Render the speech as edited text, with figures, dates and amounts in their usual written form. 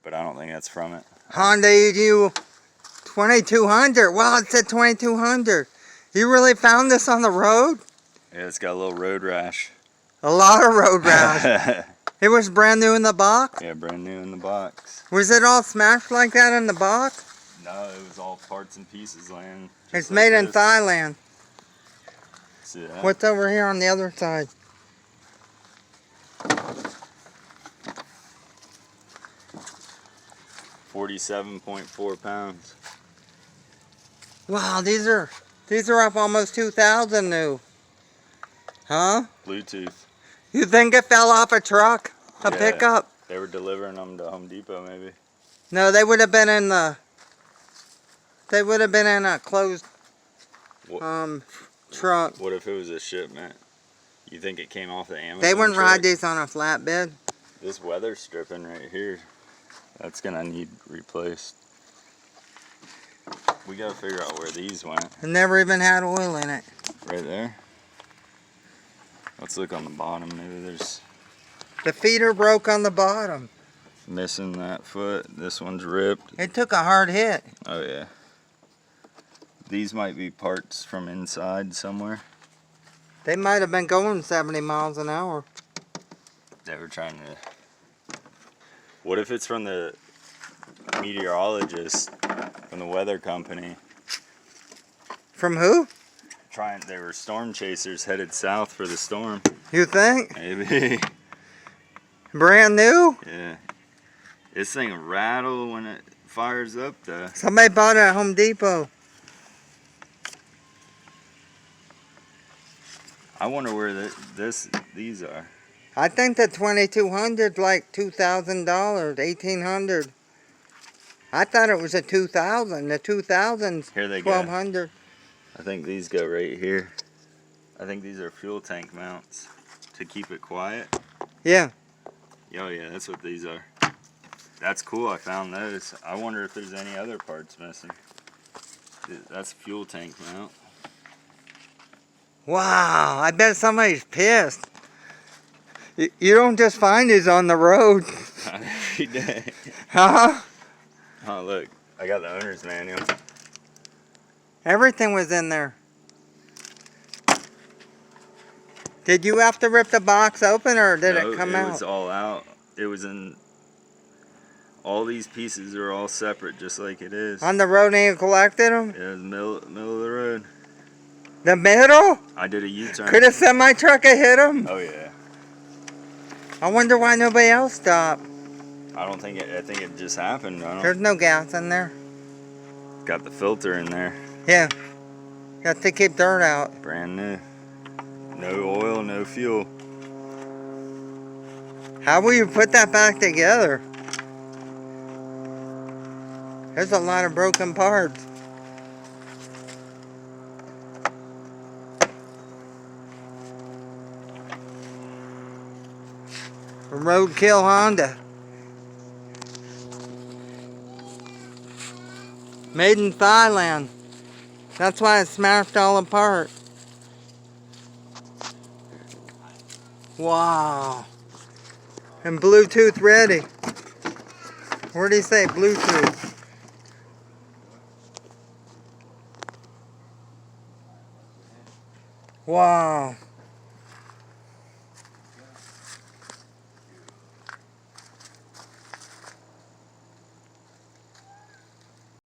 but I don't think that's from it. Honda EDU 2200. Wow, it said 2200. You really found this on the road? Yeah, it's got a little road rash. A lot of road rash. It was brand new in the box? Yeah, brand new in the box. Was it all smashed like that in the box? No, it was all parts and pieces laying. It's made in Thailand. See that? What's over here on the other side? 47.4 pounds. Wow, these are up almost 2,000 new. Huh? Bluetooth. You think it fell off a truck? A Yeah, pickup? They were delivering them to Home Depot maybe. No, they would have been in a closed truck. What if it was a shipment? You think it came off the Amazon They wouldn't truck? ride these on a flatbed. This weather stripping right here, that's gonna need replaced. We gotta figure out where these went. It never even had oil in it. Right there. Let's look on the bottom. Maybe there's The feeder broke on the bottom. missing that foot. This one's ripped. It took a hard hit. Oh yeah. These might be parts from inside somewhere. They might have been going 70 miles an hour. They were trying to... What if it's from the meteorologist, from the weather company? From who? They were storm chasers headed south for the storm. You think? Maybe. Brand new? Yeah. This thing rattle when it fires up though. Somebody bought it at Home Depot. I wonder where these are. I think the 2200's like $2,000, $1,800. I thought it was a 2000. The 2000's Here they go. 1200. I think these go right here. I think these are fuel tank mounts to keep it quiet. Yeah. Oh yeah, that's what these are. That's cool, I found those. I wonder if there's any other parts missing. That's fuel tank mount. Wow, I bet somebody's pissed. You don't just find these on the road. Not every day. Huh? Oh look, I got the owner's manual. Everything was in there. Did you have to rip the box open or did it come out? It was all out. It was in... All these pieces are all separate, just like it is. On the road and you collected them? Yeah, it was middle of the road. The middle? I did a U-turn. Could a semi-truck have hit them? Oh yeah. I wonder why nobody else stopped. I think it just happened. There's no gas in there. Got the filter in there. Yeah. Got to keep dirt out. Brand new. No oil, no fuel. How will you put that back together? There's a lot of broken parts. Roadkill Honda. Made in Thailand. That's why it smashed all apart. Wow. And Bluetooth ready. Where do you say Bluetooth? Wow.